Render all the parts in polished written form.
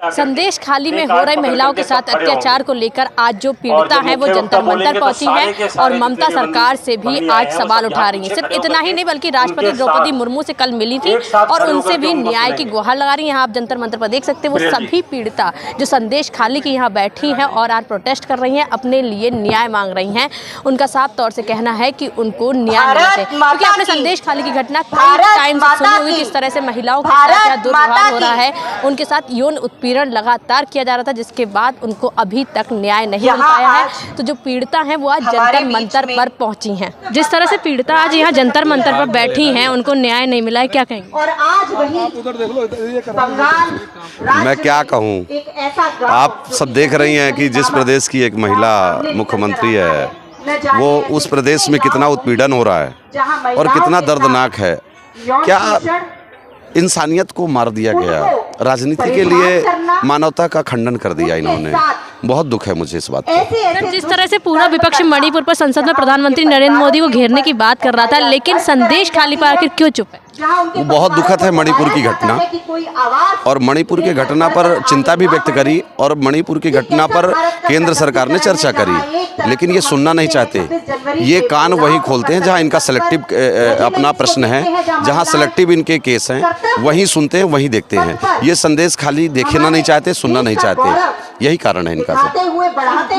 संदेश खाली में हो रही महिलाओं के साथ अत्याचार को लेकर आज जो पीड़िता है वो जंतर मंतर पहुंची है और ममता सरकार से भी आज सवाल उठा रही है। सिर्फ इतना ही नहीं बल्कि राष्ट्रपति द्रौपदी मुर्मू से कल मिली थी और उनसे भी न्याय की गुहार लगा रही है। यहाँ आप जंतर मंतर पर देख सकते हैं वो सभी पीड़िता जो संदेश खाली की यहाँ बैठी हैं और आज प्रोटेस्ट कर रही हैं, अपने लिए न्याय मांग रही हैं। उनका साफ तौर से कहना है कि उनको न्याय मिलना चाहिए, क्योंकि आपने संदेश खाली की घटना कई टाइम से सुनी होगी, किस तरह से महिलाओं के साथ दुर्व्यवहार हो रहा है, उनके साथ यौन उत्पीड़न लगातार किया जा रहा था, जिसके बाद उनको अभी तक न्याय नहीं मिल पाया है। तो जो पीड़िता हैं वो आज जंतर मंतर पर पहुंची हैं। जिस तरह से पीड़िता आज यहाँ जंतर मंतर पर बैठी हैं, उनको न्याय नहीं मिला है, क्या कहेंगे? और आज वही बंगाल, मैं क्या कहूँ, आप सब देख रही हैं कि जिस प्रदेश की एक महिला मुख्यमंत्री है वो उस प्रदेश में कितना उत्पीड़न हो रहा है और कितना दर्दनाक है। क्या इंसानियत को मार दिया गया, राजनीति के लिए मानवता का खंडन कर दिया इन्होंने। बहुत दुख है मुझे इस बात पर। जिस तरह से पूरा विपक्ष मणिपुर पर संसद में प्रधानमंत्री नरेंद्र मोदी को घेरने की बात कर रहा था, लेकिन संदेश खाली पर आखिर क्यों चुप है? वो बहुत दुखद है मणिपुर की घटना, और मणिपुर की घटना पर चिंता भी व्यक्त करी और मणिपुर की घटना पर केंद्र सरकार ने चर्चा करी, लेकिन ये सुनना नहीं चाहते। ये कान वही खोलते हैं जहां इनका सेलेक्टिव अपना प्रश्न है, जहां सेलेक्टिव इनके केस हैं, वहीं सुनते हैं, वहीं देखते हैं। ये संदेश खाली देखना नहीं चाहते, सुनना नहीं चाहते, यही कारण है इनका।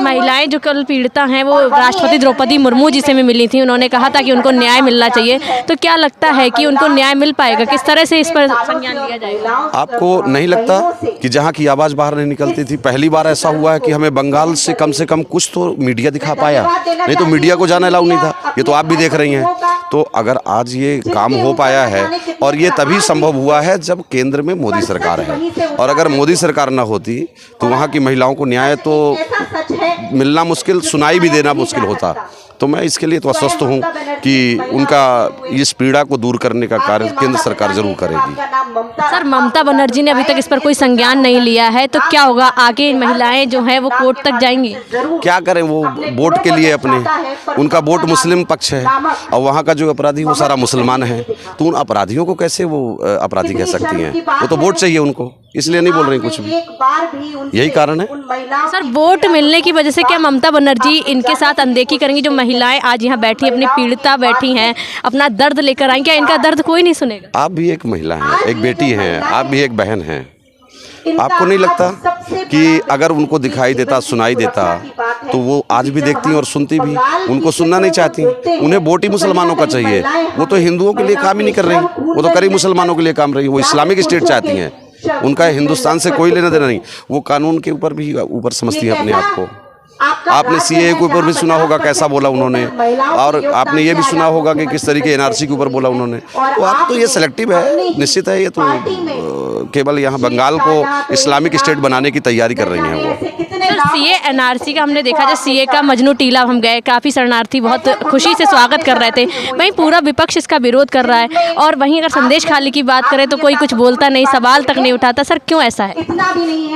महिलाएं जो कल पीड़िता हैं वो राष्ट्रपति द्रौपदी मुर्मू जी से भी मिली थी, उन्होंने कहा था कि उनको न्याय मिलना चाहिए। तो क्या लगता है कि उनको न्याय मिल पाएगा? किस तरह से इस पर संज्ञान लिया जाएगा? आपको नहीं लगता कि जहां की आवाज़ बाहर नहीं निकलती थी, पहली बार ऐसा हुआ है कि हमें बंगाल से कम कुछ तो मीडिया दिखा पाया, नहीं तो मीडिया को जाना अलाउ नहीं था। ये तो आप भी देख रही हैं। तो अगर आज ये काम हो पाया है, और ये तभी संभव हुआ है जब केंद्र में मोदी सरकार है, और अगर मोदी सरकार ना होती तो वहाँ की महिलाओं को न्याय तो मिलना मुश्किल, सुनाई भी देना मुश्किल होता। तो मैं इसके लिए तो आश्वस्त हूँ कि उनका इस पीड़ा को दूर करने का कार्य केंद्र सरकार जरूर करेगी। सर, ममता बनर्जी ने अभी तक इस पर कोई संज्ञान नहीं लिया है, तो क्या होगा आगे? महिलाएं जो हैं वो कोर्ट तक जाएंगी? क्या करें, वो वोट के लिए अपने, उनका वोट मुस्लिम पक्ष है और वहाँ का जो अपराधी वो सारा मुसलमान है, तो उन अपराधियों को कैसे वो अपराधी कह सकती हैं? वो तो वोट चाहिए उनको, इसलिए नहीं बोल रही कुछ भी, यही कारण है। सर, वोट मिलने की वजह से क्या ममता बनर्जी इनके साथ अनदेखी करेंगी? जो महिलाएं आज यहाँ बैठी, अपनी पीड़िता बैठी हैं, अपना दर्द लेकर आई, क्या इनका दर्द कोई नहीं सुनेगा? आप भी एक महिला हैं, एक बेटी हैं, आप भी एक बहन हैं। आपको नहीं लगता कि अगर उनको दिखाई देता, सुनाई देता, तो वो आज भी देखती और सुनती भी? उनको सुनना नहीं चाहती, उन्हें वोट ही मुसलमानों का चाहिए। वो तो हिंदुओं के लिए काम ही नहीं कर रही, वो तो करीब मुसलमानों के लिए काम रही। वो इस्लामिक स्टेट चाहती हैं, उनका हिंदुस्तान से कोई लेना देना नहीं। वो कानून के ऊपर भी ऊपर समझती है अपने आप को। आपने सीएए के ऊपर भी सुना होगा कैसा बोला उन्होंने, और आपने ये भी सुना होगा कि किस तरीके एनआरसी के ऊपर बोला उन्होंने। तो आप तो ये सेलेक्टिव है, निश्चित है। ये तो केवल यहाँ बंगाल को इस्लामिक स्टेट बनाने की तैयारी कर रही हैं वो। सीए एनआरसी का हमने देखा, जब सीए का मजनू टीला हम गए, काफ़ी शरणार्थी बहुत खुशी से स्वागत कर रहे थे, वहीं पूरा विपक्ष इसका विरोध कर रहा है। और वहीं अगर संदेश खाली की बात करें तो कोई कुछ बोलता नहीं, सवाल तक नहीं उठाता। सर, क्यों ऐसा है?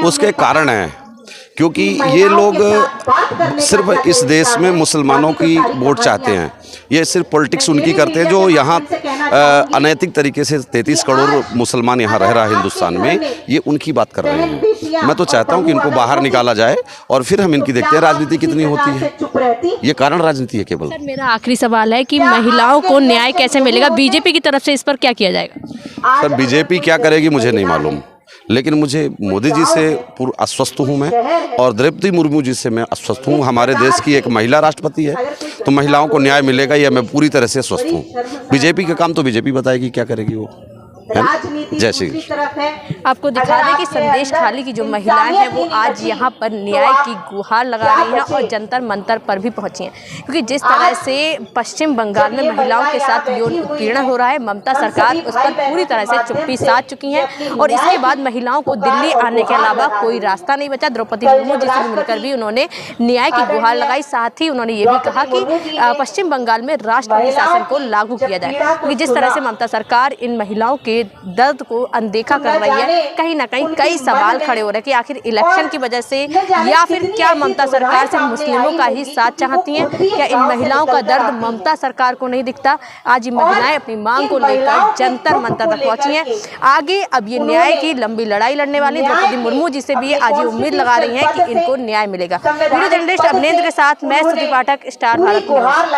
उसके कारण है क्योंकि ये लोग सिर्फ इस देश में मुसलमानों की वोट चाहते हैं। ये सिर्फ पॉलिटिक्स उनकी करते हैं, जो यहाँ अनैतिक तरीके से 33 करोड़ मुसलमान यहाँ रह रहा है हिंदुस्तान में, ये उनकी बात कर रहे हैं। मैं तो चाहता हूँ कि इनको बाहर निकाला जाए और फिर हम इनकी देखते हैं राजनीति कितनी होती है। ये कारण राजनीति है केवल। सर, मेरा आखिरी सवाल है कि महिलाओं को न्याय कैसे मिलेगा? बीजेपी की तरफ से इस पर क्या किया जाएगा? सर, बीजेपी क्या करेगी मुझे नहीं मालूम, लेकिन मुझे मोदी जी से पूर्ण आश्वस्त हूँ मैं, और द्रौपदी मुर्मू जी से मैं आश्वस्त हूँ। हमारे देश की एक महिला राष्ट्रपति है, तो महिलाओं को न्याय मिलेगा, यह मैं पूरी तरह से आश्वस्त हूँ। बीजेपी का काम तो बीजेपी बताएगी क्या करेगी वो। जय श्री कृष्ण। आपको दिखा दें कि संदेश खाली की जो महिलाएं हैं वो आज यहाँ पर न्याय की गुहार लगा रही हैं और जंतर मंतर पर भी पहुंची हैं, क्योंकि जिस तरह से पश्चिम बंगाल में महिलाओं के साथ यौन उत्पीड़न हो रहा है, ममता सरकार उस पर पूरी तरह से चुप्पी साध चुकी हैं। और इसके बाद महिलाओं को दिल्ली आने के अलावा कोई रास्ता नहीं बचा। द्रौपदी मुर्मू जी से मिलकर भी उन्होंने न्याय की गुहार लगाई। साथ ही उन्होंने ये भी कहा कि पश्चिम बंगाल में राष्ट्रपति शासन को लागू किया जाए, क्योंकि जिस तरह से ममता सरकार इन महिलाओं के के दर्द को अनदेखा कर रही है। कहीं ना कहीं कई सवाल खड़े हो रहे हैं कि आखिर इलेक्शन की वजह से या फिर क्या ममता सरकार सिर्फ मुस्लिमों का ही साथ चाहती हैं? क्या इन महिलाओं का दर्द ममता सरकार को नहीं दिखता? आज ये महिलाएं अपनी मांग को लेकर जंतर मंतर तक पहुंची हैं। आगे अब ये न्याय की लंबी लड़ाई लड़ने वाली द्रौपदी मुर्मू जी से भी आज ये उम्मीद लगा रही हैं कि इनको न्याय मिलेगा। वीडियो जर्नलिस्ट अवनेंद्र के साथ मैं श्रुति पाठक, स्टार भारत न्यूज़।